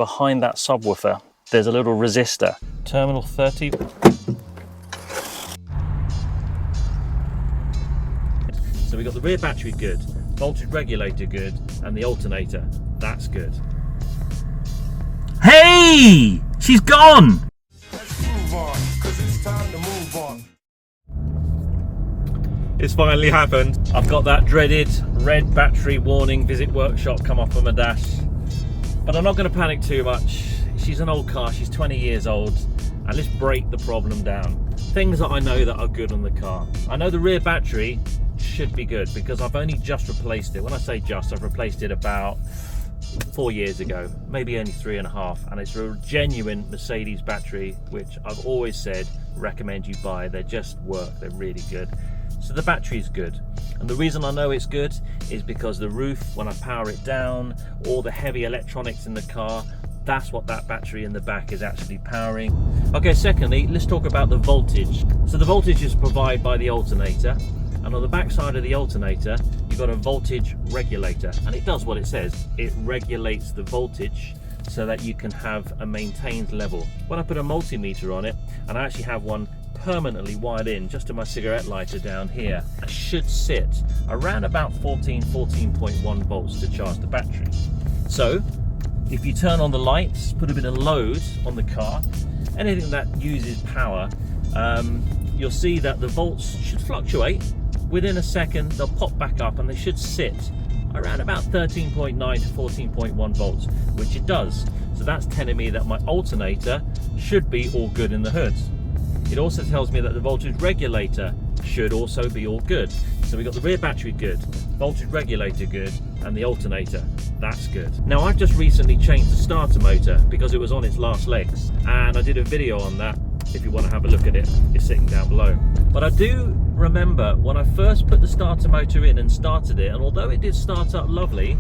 behind that subwoofer, there's a little resistor. Terminal 30. So we got the rear battery good, voltage regulator good, and the alternator, that's good. Hey! She's gone! Let's move on, 'cause it's time to move on. It's finally happened. I've got that dreaded red battery warning visit workshop come off of my dash. But I'm not going to panic too much. She's an old car, she's 20 years old, and let's break the problem down. Things that I know that are good on the car. I know the rear battery should be good because I've only just replaced it. When I say just, I've replaced it about 4 years ago, maybe only 3.5, and it's a genuine Mercedes battery, which I've always said recommend you buy. They just work, they're really good. So the battery is good, and the reason I know it's good is because the roof, when I power it down, all the heavy electronics in the car, that's what that battery in the back is actually powering. Okay, secondly, let's talk about the voltage. So the voltage is provided by the alternator, and on the back side of the alternator you've got a voltage regulator, and it does what it says. It regulates the voltage so that you can have a maintained level. When I put a multimeter on it, and I actually have one permanently wired in just to my cigarette lighter down here, I should sit around about 14.1 volts to charge the battery. So if you turn on the lights, put a bit of load on the car, anything that uses power, you'll see that the volts should fluctuate. Within a second they'll pop back up and they should sit around about 13.9 to 14.1 volts, which it does. So that's telling me that my alternator should be all good in the hood. It also tells me that the voltage regulator should also be all good. So we've got the rear battery good, voltage regulator good, and the alternator, that's good. Now I've just recently changed the starter motor because it was on its last legs, and I did a video on that. If you want to have a look at it, it's sitting down below. But I do remember when I first put the starter motor in and started it, and although it did start up lovely,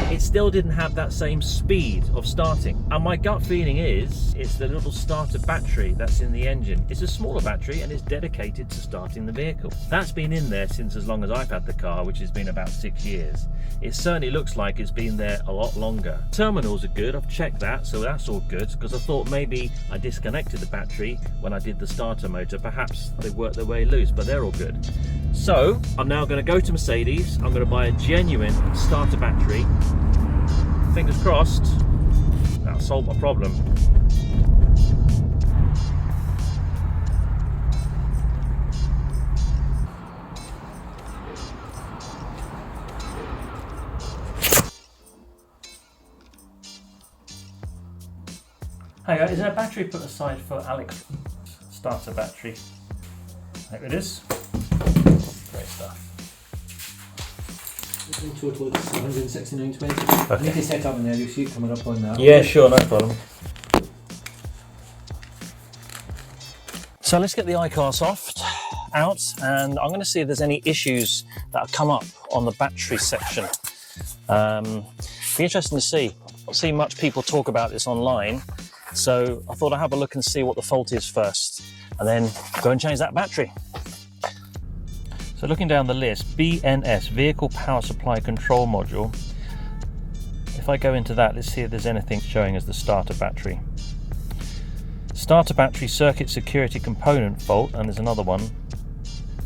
it still didn't have that same speed of starting. And my gut feeling is it's the little starter battery that's in the engine. It's a smaller battery and it's dedicated to starting the vehicle. That's been in there since as long as I've had the car, which has been about 6 years. It certainly looks like it's been there a lot longer. Terminals are good, I've checked that, so that's all good, because I thought maybe I disconnected the battery when I did the starter motor. Perhaps they worked their way loose, but they're all good. So I'm now going to go to Mercedes. I'm going to buy a genuine starter battery. Fingers crossed, that'll solve my problem. Hey, is there a battery put aside for Alex? Starter battery. There it is. Great stuff. In total it's 169.20. I need to set up an area sheet coming up on that. Yeah, sure, no problem. So let's get the iCarSoft out, and I'm going to see if there's any issues that have come up on the battery section. Be interesting to see. I've seen much people talk about this online, so I thought I'd have a look and see what the fault is first, and then go and change that battery. So looking down the list, BNS, Vehicle Power Supply Control Module. If I go into that, let's see if there's anything showing as the starter battery. Starter battery circuit security component fault, and there's another one.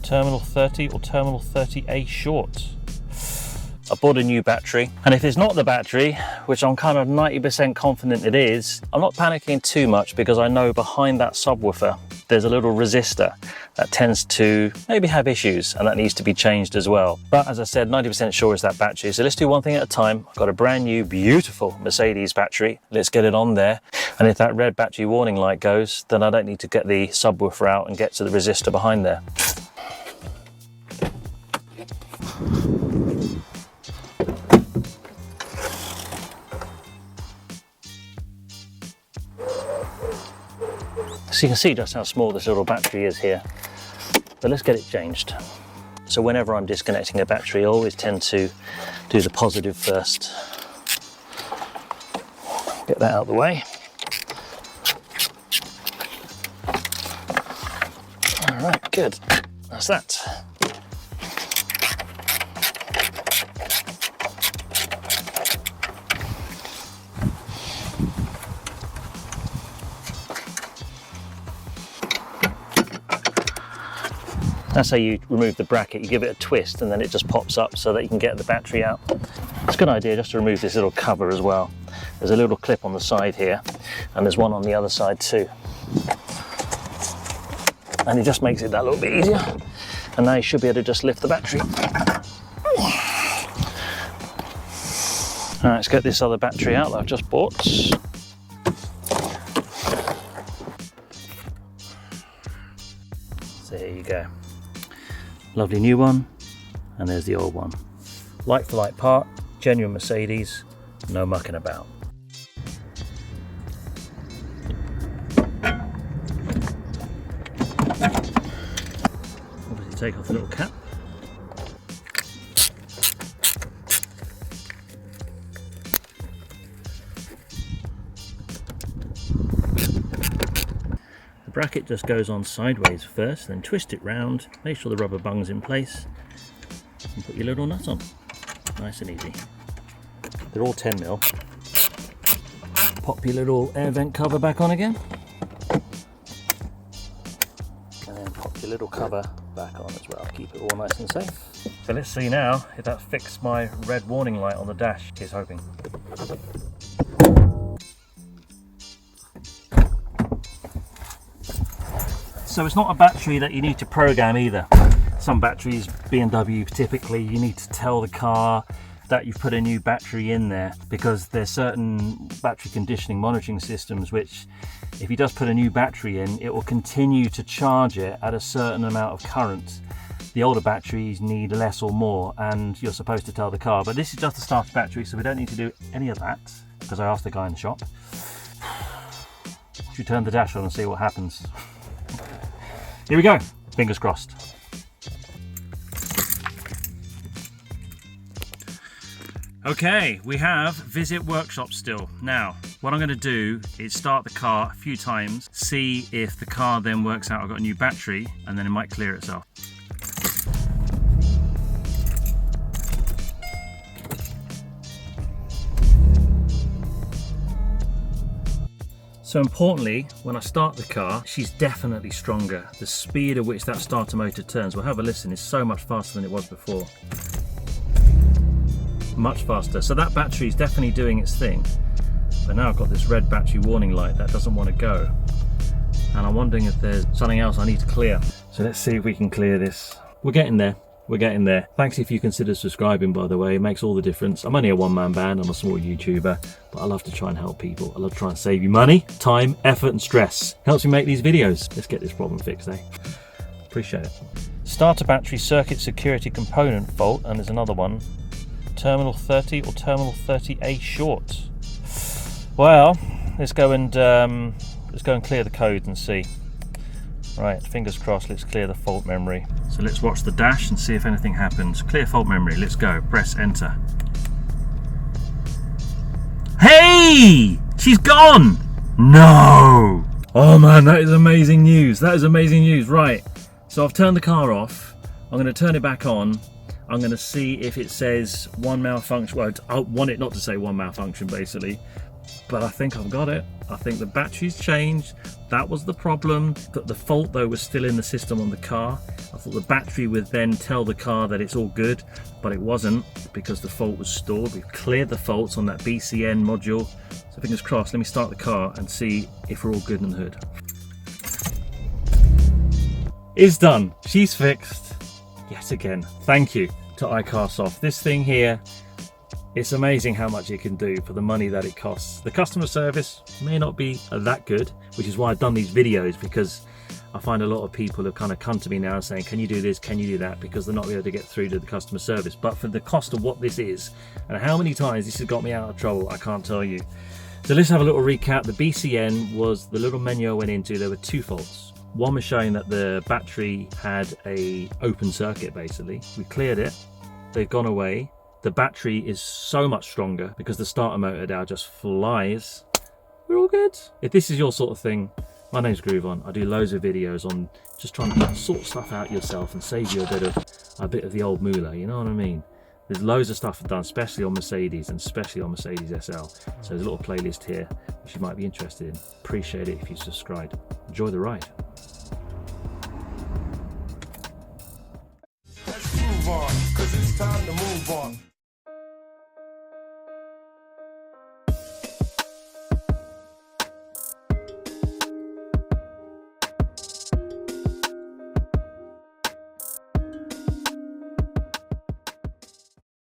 Terminal 30 or terminal 30A short. I bought a new battery, and if it's not the battery, which I'm kind of 90% confident it is, I'm not panicking too much because I know behind that subwoofer there's a little resistor that tends to maybe have issues, and that needs to be changed as well. But as I said, 90% sure it's that battery. So let's do one thing at a time. I've got a brand new, beautiful Mercedes battery. Let's get it on there. And if that red battery warning light goes, then I don't need to get the subwoofer out and get to the resistor behind there. So you can see just how small this little battery is here, but let's get it changed. So whenever I'm disconnecting a battery, I always tend to do the positive first. Get that out of the way. All right, good, that's that. That's how you remove the bracket. You give it a twist and then it just pops up so that you can get the battery out. It's a good idea just to remove this little cover as well. There's a little clip on the side here and there's one on the other side too. And it just makes it that little bit easier. And now you should be able to just lift the battery. All right, let's get this other battery out that I've just bought. There you go. Lovely new one, and there's the old one. Like for like part, genuine Mercedes, no mucking about. Obviously take off the little cap. The bracket just goes on sideways first, then twist it round, make sure the rubber bung's in place, and put your little nut on. Nice and easy. They're all 10mm. Pop your little air vent cover back on again, and then pop your little cover back on as well. Keep it all nice and safe. So let's see now if that fixed my red warning light on the dash. Here's hoping. So it's not a battery that you need to program either. Some batteries, BMW typically, you need to tell the car that you've put a new battery in there, because there's certain battery conditioning monitoring systems which, if you just put a new battery in, it will continue to charge it at a certain amount of current. The older batteries need less or more, and you're supposed to tell the car. But this is just a starter battery, so we don't need to do any of that, because I asked the guy in the shop. Should we turn the dash on and see what happens? Here we go, fingers crossed. Okay, we have visit workshop still. Now, what I'm going to do is start the car a few times, see if the car then works out I've got a new battery, and then it might clear itself. So importantly, when I start the car, she's definitely stronger. The speed at which that starter motor turns, we'll have a listen, is so much faster than it was before. Much faster. So that battery is definitely doing its thing. But now I've got this red battery warning light that doesn't want to go. And I'm wondering if there's something else I need to clear. So let's see if we can clear this. We're getting there. We're getting there. Thanks if you consider subscribing, by the way. It makes all the difference. I'm only a one-man band. I'm a small YouTuber, but I love to try and help people. I love to try and save you money, time, effort, and stress. Helps me make these videos. Let's get this problem fixed, eh? Appreciate it. Starter battery circuit security component fault, and there's another one. Terminal 30 or terminal 30A short. Well, let's go and clear the code and see. Right, fingers crossed, let's clear the fault memory. So let's watch the dash and see if anything happens. Clear fault memory, let's go, press enter. Hey! She's gone! No! Oh man, that is amazing news. That is amazing news. Right, so I've turned the car off. I'm going to turn it back on. I'm going to see if it says one malfunction. Well, I want it not to say one malfunction basically, but I think I've got it. I think the battery's changed. That was the problem. But the fault though was still in the system on the car. I thought the battery would then tell the car that it's all good, but it wasn't, because the fault was stored. We've cleared the faults on that BCN module. So fingers crossed, let me start the car and see if we're all good in the hood. It's done. She's fixed. Yet again. Thank you to iCarSoft. This thing here, it's amazing how much it can do for the money that it costs. The customer service may not be that good, which is why I've done these videos, because I find a lot of people have kind of come to me now saying, can you do this, can you do that, because they're not able to get through to the customer service. But for the cost of what this is, and how many times this has got me out of trouble, I can't tell you. So let's have a little recap. The BCN was the little menu I went into. There were two faults. One was showing that the battery had a open circuit basically. We cleared it, they've gone away. The battery is so much stronger because the starter motor now just flies. We're all good. If this is your sort of thing, my name's Groovon. I do loads of videos on just trying to sort stuff out yourself and save you a bit of the old moolah, you know what I mean? There's loads of stuff I've done, especially on Mercedes and especially on Mercedes SL. So there's a little playlist here which you might be interested in. Appreciate it if you subscribe. Enjoy the ride. groove on, cause it's time to move on.